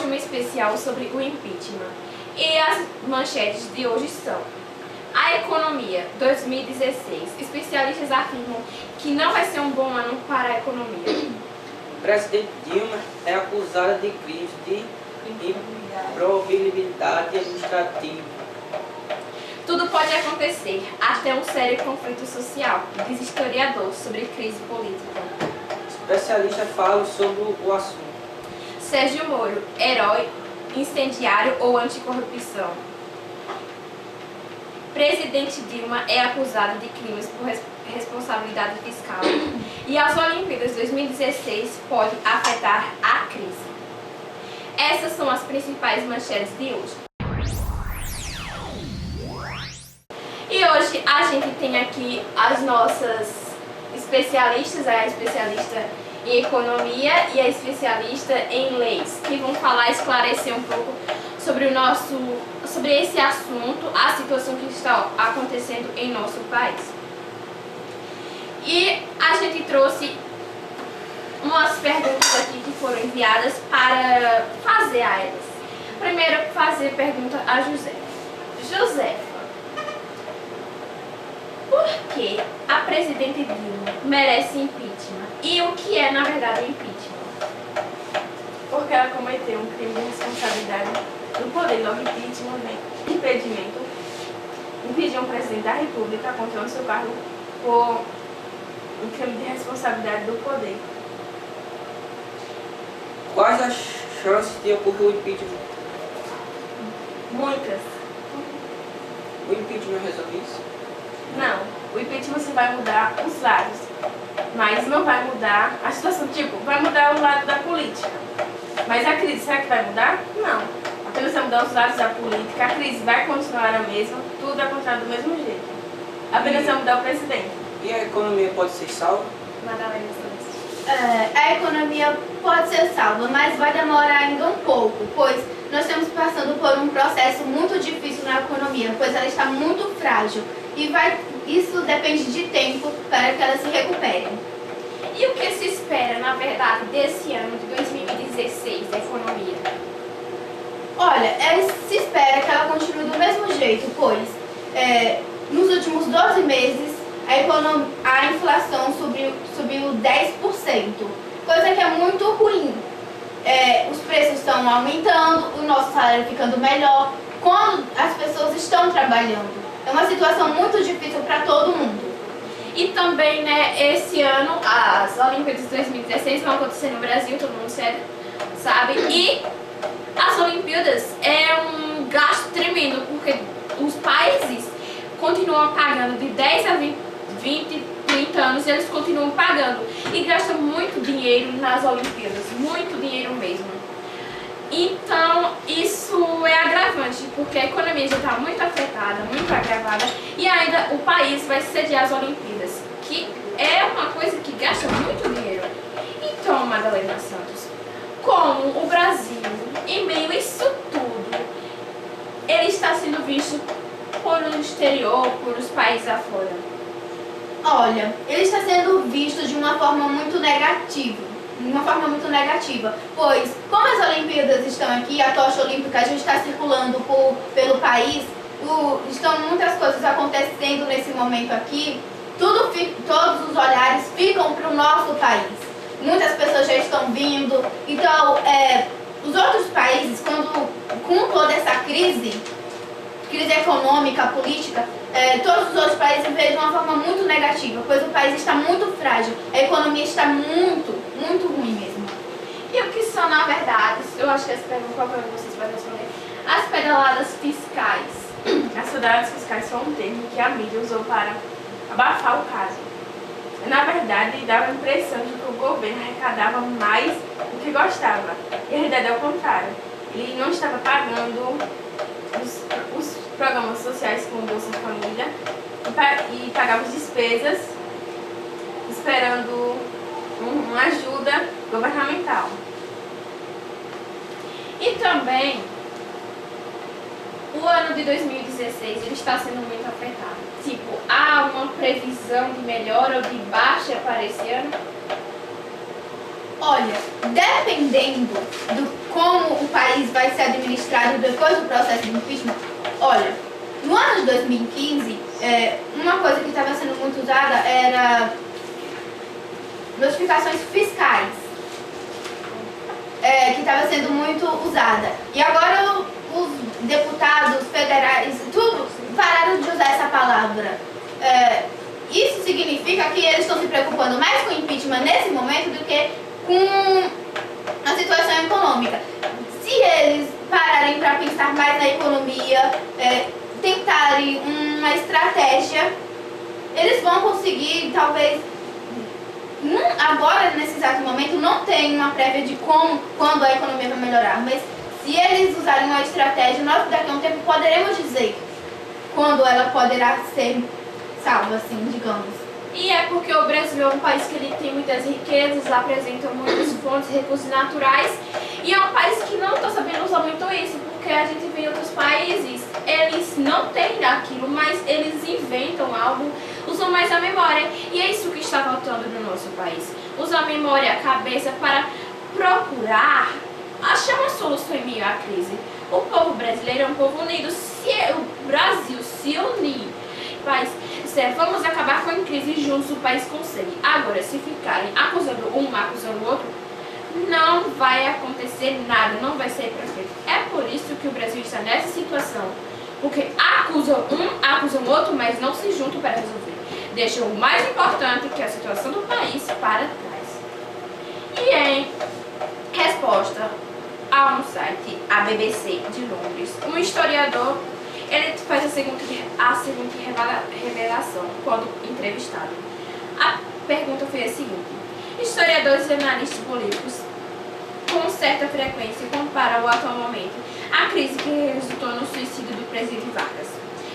uma especial sobre o impeachment. E as manchetes de hoje são: a economia 2016. Especialistas afirmam que não vai ser um bom ano para a economia. O presidente Dilma é acusada de crimes de improbabilidade administrativa. Tudo pode acontecer, até um sério conflito social, diz historiador sobre crise política. Especialistas falam sobre o assunto. Sérgio Moro, herói, incendiário ou anticorrupção? Presidente Dilma é acusado de crimes por responsabilidade fiscal. E as Olimpíadas 2016 podem afetar a crise. Essas são as principais manchetes de hoje. E hoje a gente tem aqui as nossas especialistas, a especialista em economia e a especialista em leis, que vão falar, esclarecer um pouco sobre esse assunto, a situação que está acontecendo em nosso país. E a gente trouxe umas perguntas aqui que foram enviadas para fazer a elas. Primeiro, fazer pergunta a José. Josefa, por que a presidente Dilma merece impeachment? E o que é, na verdade, o impeachment? Porque ela cometeu um crime de responsabilidade do poder. Logo, impeachment vem impedimento. Impedir um presidente da República controlando seu cargo por um crime de responsabilidade do poder. Quais as chances de ocorrer o impeachment? Muitas. O impeachment resolve isso? Não. O impeachment você vai mudar os lados, mas não vai mudar a situação. Tipo, vai mudar o lado da política. Mas a crise, será que vai mudar? Não. Apenas vai mudar os lados da política. A crise vai continuar a mesma, tudo vai continuar do mesmo jeito. Apenas vai mudar o presidente. E a economia pode ser salva? Madalena, A economia pode ser salva, mas vai demorar ainda um pouco, pois nós estamos passando por um processo muito difícil na economia, pois ela está muito frágil e isso depende de tempo para que ela se recupere. E o que se espera, na verdade, desse ano de 2016 da economia? Olha, se espera que ela continue do mesmo jeito, pois nos últimos 12 meses a inflação subiu 10%, coisa que é muito ruim. Os preços estão aumentando, o nosso salário ficando melhor, quando as pessoas estão trabalhando. É uma situação muito difícil para todo mundo. E também, né, esse ano, as Olimpíadas de 2016 vão acontecer no Brasil, todo mundo sabe. E as Olimpíadas é um gasto tremendo, porque os países continuam pagando de 10 a 20, 30 anos, eles continuam pagando. E gastam muito dinheiro nas Olimpíadas, muito dinheiro mesmo. Então, isso é agravante, porque a economia já está muito afetada, muito agravada, e ainda o país vai sediar as Olimpíadas, que é uma coisa que gasta muito dinheiro. Então, Madalena Santos, como o Brasil, em meio a isso tudo, ele está sendo visto por o exterior, por os países afora? Olha, ele está sendo visto de uma forma muito negativa. Pois, como as Olimpíadas estão aqui, a tocha olímpica já está circulando pelo país, estão muitas coisas acontecendo nesse momento aqui, todos os olhares ficam para o nosso país. Muitas pessoas já estão vindo, então os outros países, com toda essa crise econômica, política, todos os outros países veem de uma forma muito negativa, pois o país está muito frágil, a economia está muito, muito ruim mesmo. E o que são, na verdade, eu acho que essa pergunta, qualquer um de vocês vai responder, as pedaladas fiscais? As pedaladas fiscais foi um termo que a mídia usou para abafar o caso. Na verdade, dava a impressão de que o governo arrecadava mais do que gostava. E a realidade é o contrário. Ele não estava pagando os programas sociais como Bolsa Família e pagava as despesas esperando uma ajuda governamental. E também, o ano de 2016 ele está sendo muito afetado. Tipo, há uma previsão de melhora ou de baixa para esse ano? Olha, dependendo do como o país vai ser administrado depois do processo de impeachment, olha, no ano de 2015, uma coisa que estava sendo muito usada era notificações fiscais, que estava sendo muito usada. E agora os deputados federais, tudo, pararam de usar essa palavra. Isso significa que eles estão se preocupando mais com o impeachment nesse momento do que com a situação econômica. Se eles pararem para pensar mais na economia, tentarem uma estratégia, eles vão conseguir, talvez, agora, nesse exato momento, não tem uma prévia de quando a economia vai melhorar, mas se eles usarem uma estratégia, nós daqui a um tempo poderemos dizer quando ela poderá ser salva, assim, digamos. E é porque o Brasil é um país que ele tem muitas riquezas, apresenta muitas fontes, recursos naturais, e é um país que não está sabendo usar muito isso, porque a gente vê em outros países, eles não têm daquilo, mas eles inventam algo, usam mais a memória, e é isso que está faltando no nosso país. Usar a memória, a cabeça para procurar achar uma solução em meio à crise. O povo brasileiro é um povo unido. Se o Brasil se unir, vamos acabar com a crise juntos, o país consegue. Agora, se ficarem acusando um, acusando o outro, não vai acontecer nada, não vai ser perfeito. É por isso que o Brasil está nessa situação. Porque acusam um, acusam o outro, mas não se juntam para resolver. Deixam o mais importante, que é a situação do país, para trás. E em resposta a um site, a BBC de Londres, um historiador, ele faz a seguinte revelação quando entrevistado. A pergunta foi a seguinte: historiadores e analistas políticos com certa frequência comparam o atual momento à crise que resultou no suicídio do presidente Vargas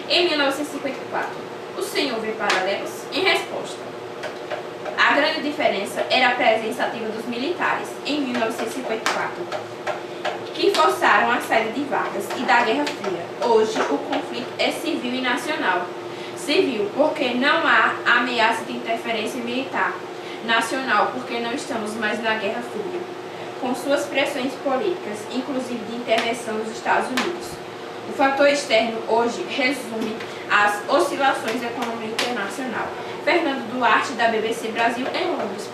em 1954. O senhor vê paralelos? Em resposta, a grande diferença era a presença ativa dos militares em 1954, que forçaram a saída de Vargas e da Guerra Fria. Hoje, o conflito é civil e nacional. Civil, porque não há ameaça de interferência militar. Nacional, porque não estamos mais na Guerra Fria, com suas pressões políticas, inclusive de intervenção dos Estados Unidos. O fator externo hoje resume as oscilações da economia internacional. Fernando Duarte, da BBC Brasil, em Londres.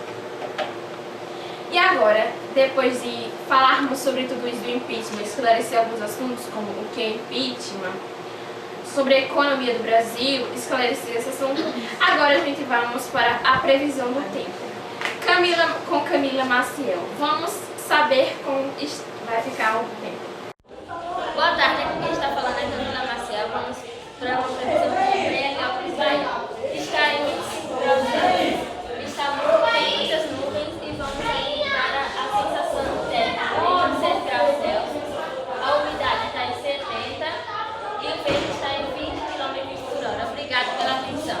E agora, depois de falarmos sobre tudo isso do impeachment, esclarecer alguns assuntos como o que é impeachment, sobre a economia do Brasil, esclarecer esse assunto, agora a gente vamos para a previsão do tempo. Com Camila Maciel, vamos saber como vai ficar o tempo. Boa tarde, aqui quem está falando é Camila Maciel. Vamos para uma previsão do tempo em Heliópolis, Bahia. Está em 25 graus de luz, está tem muitas nuvens e vamos aí para a sensação térmica em 26 graus Celsius. A umidade está em 70 e o vento está em 20 km por hora. Obrigada pela atenção.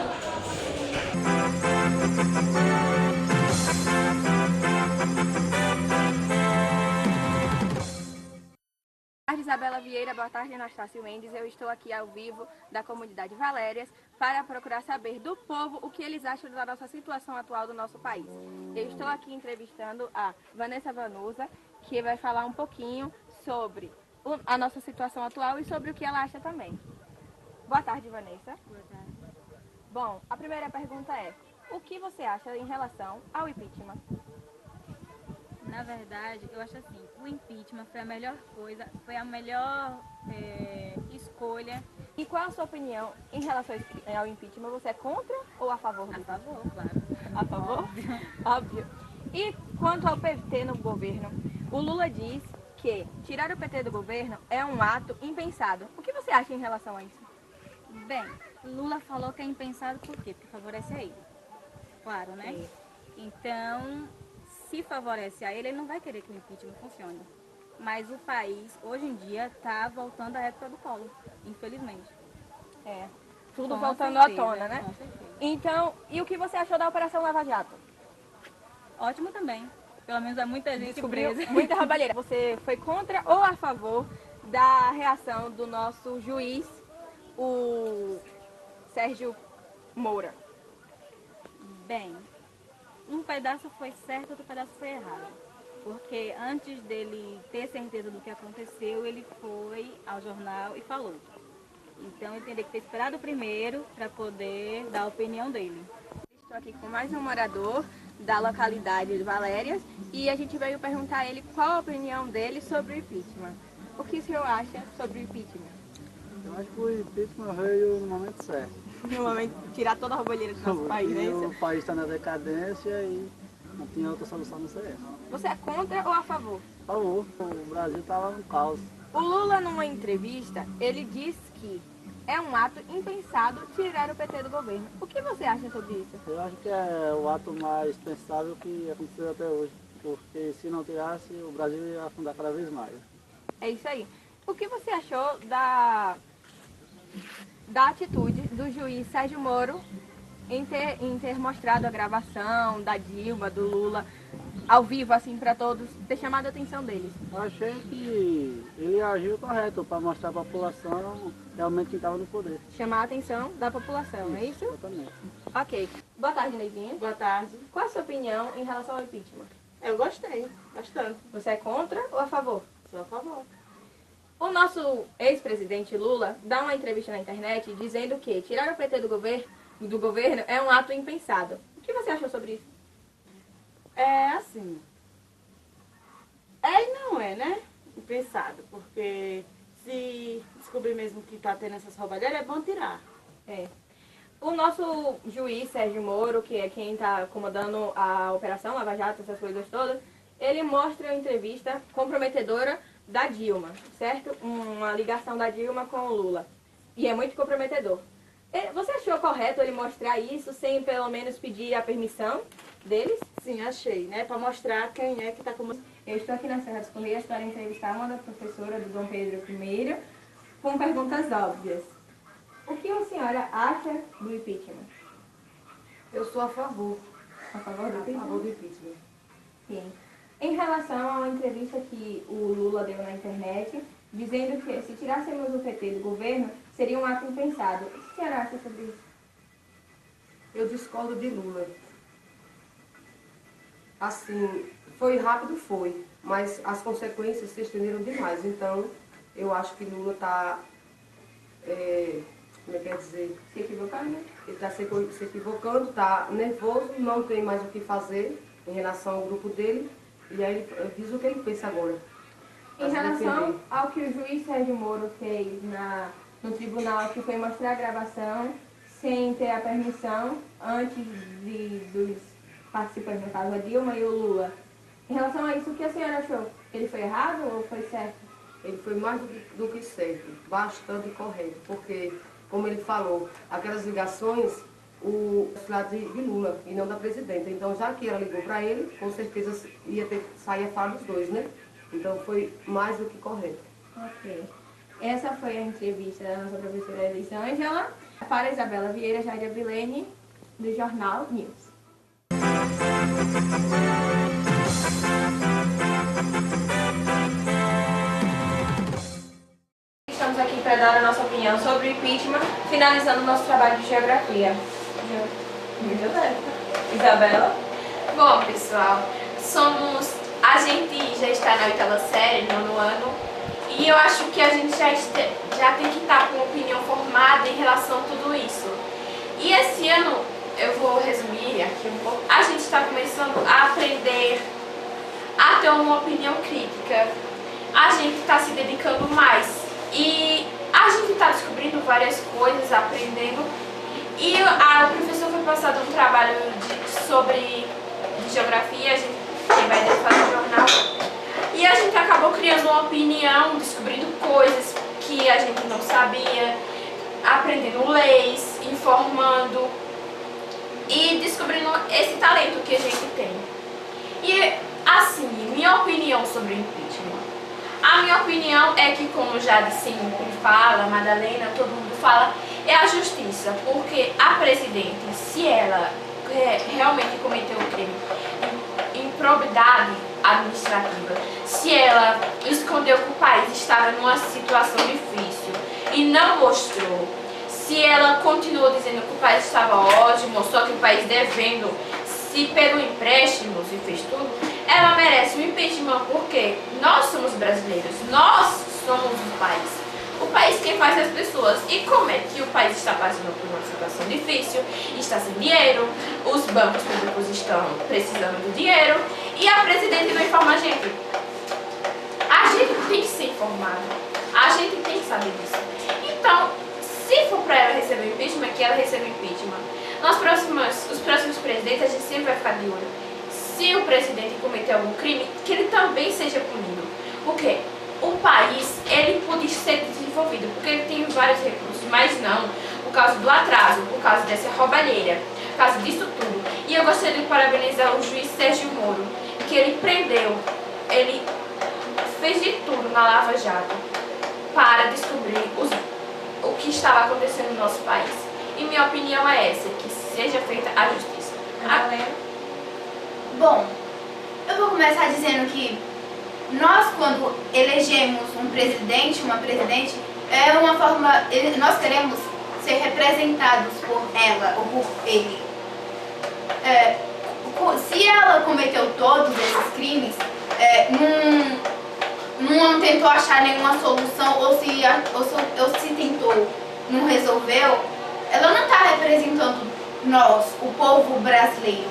Boa tarde, Isabela Vieira. Boa tarde, Anastácio Mendes. Eu estou aqui ao vivo da comunidade Valérias para procurar saber do povo o que eles acham da nossa situação atual do nosso país. Eu estou aqui entrevistando a Vanessa Vanusa, que vai falar um pouquinho sobre a nossa situação atual e sobre o que ela acha também. Boa tarde, Vanessa. Boa tarde. Bom, a primeira pergunta é: o que você acha em relação ao impeachment? Na verdade, eu acho assim, o impeachment foi a melhor coisa, foi a melhor escolha. E qual a sua opinião em relação ao impeachment? Você é contra ou a favor do A impeachment? favor, claro. A favor? Óbvio. Óbvio. E quanto ao PT no governo, o Lula diz que tirar o PT do governo é um ato impensado. O que você acha em relação a isso? Bem, Lula falou que é impensado por quê? Porque favorece a ele. Claro, né? Sim. Então, se favorece a ele, ele não vai querer que o impeachment funcione. Mas o país, hoje em dia, está voltando à época do Collor, infelizmente. É. Tudo Com voltando certeza, à tona, né? Com certeza. Então, e o que você achou da Operação Lava Jato? Ótimo também. Pelo menos há muita gente Descobriu presa. muita roubalheira. Você foi contra ou a favor da reação do nosso juiz, o Sérgio Moura? Bem, um pedaço foi certo, outro pedaço foi errado. Porque antes dele ter certeza do que aconteceu, ele foi ao jornal e falou. Então ele teria que ter esperado primeiro para poder dar a opinião dele. Estou aqui com mais um morador da localidade de Valérias e a gente veio perguntar a ele qual a opinião dele sobre o impeachment. O que o senhor acha sobre o impeachment? Eu acho que o impeachment veio no momento certo. No momento de tirar toda a roubalheira do nosso país, né? O país está na decadência e não tinha outra solução não ser essa. Você é contra ou a favor? Por favor, o Brasil estava no caos. O Lula, numa entrevista, ele disse que é um ato impensado tirar o PT do governo. O que você acha sobre isso? Eu acho que é o ato mais pensável que aconteceu até hoje. Porque se não tirasse, o Brasil ia afundar cada vez mais. É isso aí. O que você achou da atitude do juiz Sérgio Moro em ter mostrado a gravação da Dilma, do Lula, ao vivo, assim, para todos, ter chamado a atenção deles? Eu achei que ele agiu correto para mostrar à população realmente quem estava no poder. Chamar a atenção da população, é isso? Exatamente. Ok. Boa tarde, Neivinha. Boa tarde. Qual a sua opinião em relação ao impeachment? Eu gostei, bastante. Você é contra ou a favor? Sou a favor. O nosso ex-presidente Lula dá uma entrevista na internet dizendo que tirar o PT do governo é um ato impensado. O que você achou sobre isso? É assim. É e não é, né? Impensado, porque se descobrir mesmo que tá tendo essas roubalheiras, é bom tirar. É. O nosso juiz Sérgio Moro, que é quem está comandando a Operação Lava Jato, essas coisas todas, ele mostra uma entrevista comprometedora da Dilma, certo? Uma ligação da Dilma com o Lula. E é muito comprometedor. Você achou correto ele mostrar isso sem pelo menos pedir a permissão deles? Sim, achei, né? Pra mostrar quem é que tá comandando. Eu estou aqui na Serra dos Correios para entrevistar uma das professoras do Dom Pedro I com perguntas óbvias. O que a senhora acha do impeachment? Eu sou a favor. A favor do impeachment? A favor do impeachment. Sim. Em relação a uma entrevista que o Lula deu na internet, dizendo que se tirássemos o PT do governo, seria um ato impensado. O que a senhora acha sobre isso? Eu discordo de Lula. Assim, foi rápido, foi, mas as consequências se estenderam demais. Então, eu acho que Lula está, como é que quer dizer? Se equivocando? Ele está se equivocando, está nervoso, não tem mais o que fazer em relação ao grupo dele. E aí ele diz o que ele pensa agora. Em relação ao que o juiz Sérgio Moro fez no tribunal, que foi mostrar a gravação sem ter a permissão antes dos participantes, no caso a Dilma e o Lula. Em relação a isso, o que a senhora achou? Ele foi errado ou foi certo? Ele foi mais do que certo, bastante correto, porque, como ele falou, aquelas ligações, o lado de Lula e não da presidenta. Então, já que ela ligou para ele, com certeza ia ter que sair a fala dos dois, né? Então, foi mais do que correto. Ok. Essa foi a entrevista da nossa professora Elisângela para a Isabela Vieira Jair Avilene, do Jornal News. Estamos aqui para dar a nossa opinião sobre o impeachment, finalizando o nosso trabalho de geografia. Isabela? Bom, pessoal, a gente já está na 8ª série, 9º ano, e eu acho que a gente já tem que estar com uma opinião formada em relação a tudo isso. E esse ano, eu vou resumir aqui um pouco, a gente está começando a aprender a ter uma opinião crítica. A gente está se dedicando mais e a gente está descobrindo várias coisas, aprendendo. E o professor foi passado um trabalho sobre geografia, quem vai fazer o jornal. E a gente acabou criando uma opinião, descobrindo coisas que a gente não sabia, aprendendo leis, informando e descobrindo esse talento que a gente tem. E assim, minha opinião sobre o impeachment. A minha opinião é que, como já sempre fala, Madalena, todo mundo fala, é a justiça, porque a presidente, se ela realmente cometeu um crime, improbidade administrativa, se ela escondeu que o país estava numa situação difícil e não mostrou, se ela continuou dizendo que o país estava ótimo, só que o país devendo, se pegou empréstimos e fez tudo, ela merece um impeachment, porque nós somos brasileiros, nós somos o país. O país quem faz as pessoas. E como é que o país está passando por uma situação difícil, está sem dinheiro, os bancos públicos estão precisando do dinheiro e a presidente não informa a gente. A gente tem que ser informado, a gente tem que saber disso. Então, se for para ela receber o impeachment, que ela receba o impeachment. Os próximos presidentes, a gente sempre vai ficar de olho. Se o presidente cometer algum crime, que ele também seja punido. Por quê? O país, ele pode ser desenvolvido, porque ele tem vários recursos, mas não por causa do atraso, por causa dessa roubalheira, por causa disso tudo. E eu gostaria de parabenizar o juiz Sérgio Moro, que ele prendeu, ele fez de tudo na Lava Jato para descobrir o que estava acontecendo no nosso país. E minha opinião é essa, que seja feita a justiça. Bom, eu vou começar dizendo que nós, quando elegemos um presidente, uma presidente, é uma forma, nós queremos ser representados por ela ou por ele. Se ela cometeu todos esses crimes, não tentou achar nenhuma solução, ou se tentou, não resolveu, ela não está representando nós, o povo brasileiro.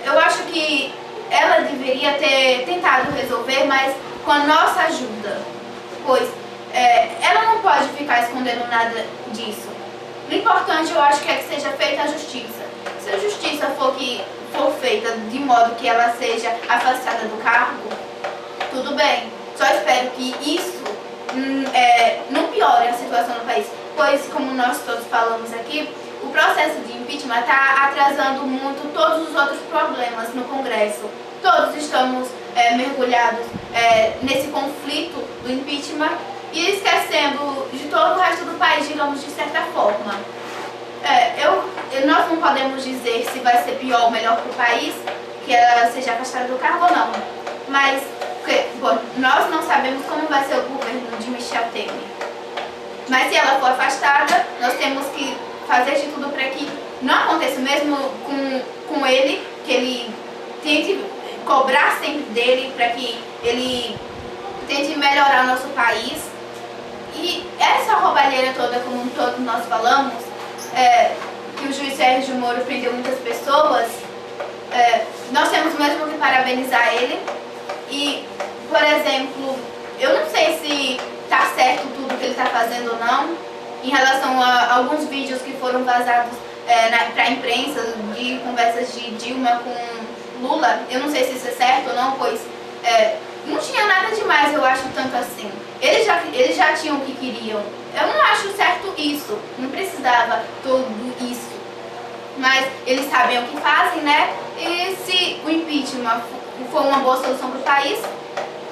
Eu acho que ela deveria ter tentado resolver, mas com a nossa ajuda, pois ela não pode ficar escondendo nada disso. O importante, eu acho, que é que seja feita a justiça. Se a justiça for feita de modo que ela seja afastada do cargo, tudo bem. Só espero que isso não piore a situação no país, pois, como nós todos falamos aqui, o processo de impeachment está atrasando muito todos os outros problemas no Congresso. Todos estamos mergulhados nesse conflito do impeachment e esquecendo de todo o resto do país, digamos, de certa forma. Nós não podemos dizer se vai ser pior ou melhor para o país, que ela seja afastada do cargo ou não. Mas nós não sabemos como vai ser o governo de Michel Temer. Mas se ela for afastada, nós temos que fazer de tudo para que não aconteça, mesmo com ele, que ele tente cobrar sempre dele, para que ele tente melhorar nosso país. E essa roubalheira toda, como todos nós falamos, que o juiz Sérgio Moro prendeu muitas pessoas, nós temos mesmo que parabenizar ele. E, por exemplo, eu não sei se está certo tudo que ele está fazendo ou não, em relação a alguns vídeos que foram vazados para a imprensa de conversas de Dilma com Lula. Eu não sei se isso é certo ou não, pois não tinha nada demais, eu acho, tanto assim. Eles já tinham o que queriam. Eu não acho certo isso, não precisava tudo isso. Mas eles sabem o que fazem, né? E se o impeachment for uma boa solução para o país,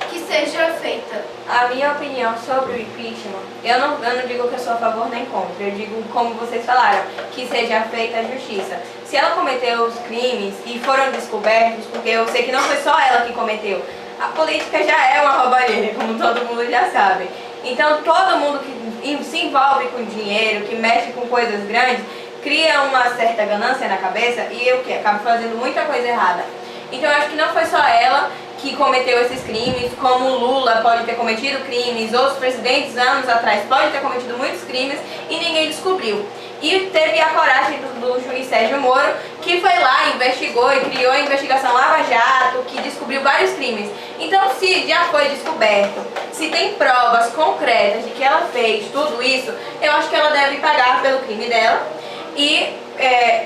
que seja feita. A minha opinião sobre o impeachment, eu não digo que eu sou a favor nem contra, eu digo como vocês falaram, que seja feita a justiça. Se ela cometeu os crimes e foram descobertos, porque eu sei que não foi só ela que cometeu, a política já é uma roubalheira, como todo mundo já sabe. Então todo mundo que se envolve com dinheiro, que mexe com coisas grandes, cria uma certa ganância na cabeça e o que? Acaba fazendo muita coisa errada. Então eu acho que não foi só ela que cometeu esses crimes, como Lula pode ter cometido crimes, outros presidentes anos atrás podem ter cometido muitos crimes e ninguém descobriu. E teve a coragem do juiz Sérgio Moro, que foi lá, investigou e criou a investigação Lava Jato, que descobriu vários crimes. Então, se já foi descoberto, se tem provas concretas de que ela fez tudo isso, eu acho que ela deve pagar pelo crime dela e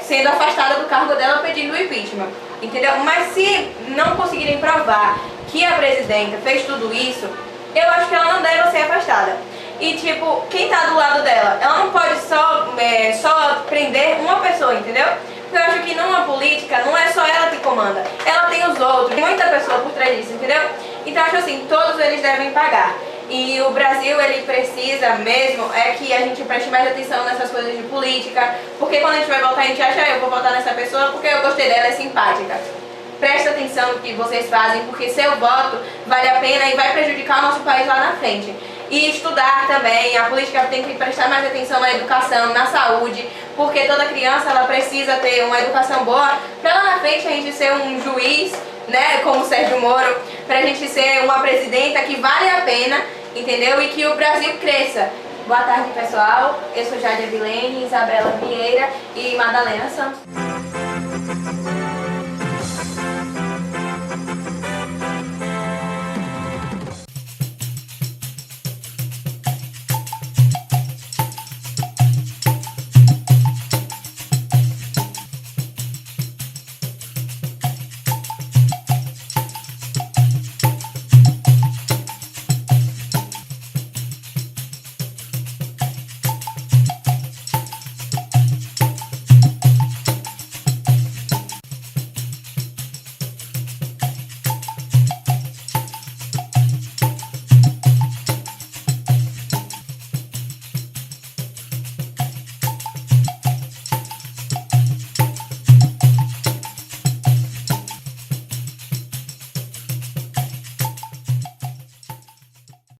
sendo afastada do cargo dela pedindo o impeachment. Entendeu? Mas se não conseguirem provar que a presidenta fez tudo isso, eu acho que ela não deve ser afastada. E tipo, quem tá do lado dela? Ela não pode só prender uma pessoa, entendeu? Porque eu acho que numa política não é só ela que comanda, ela tem os outros, tem muita pessoa por trás disso, entendeu? Então eu acho assim, todos eles devem pagar. E o Brasil, ele precisa mesmo que a gente preste mais atenção nessas coisas de política, porque quando a gente vai votar, a gente acha, eu vou votar nessa pessoa porque eu gostei dela, é simpática. Presta atenção no que vocês fazem, porque seu voto vale a pena e vai prejudicar o nosso país lá na frente. e estudar também. A política tem que prestar mais atenção na educação, na saúde, porque toda criança ela precisa ter uma educação boa para lá na frente a gente ser um juiz, né, como o Sérgio Moro, para a gente ser uma presidenta que vale a pena, entendeu? E que o Brasil cresça. Boa tarde, pessoal. Eu sou Jádia Vilene, Isabela Vieira e Madalena Santos.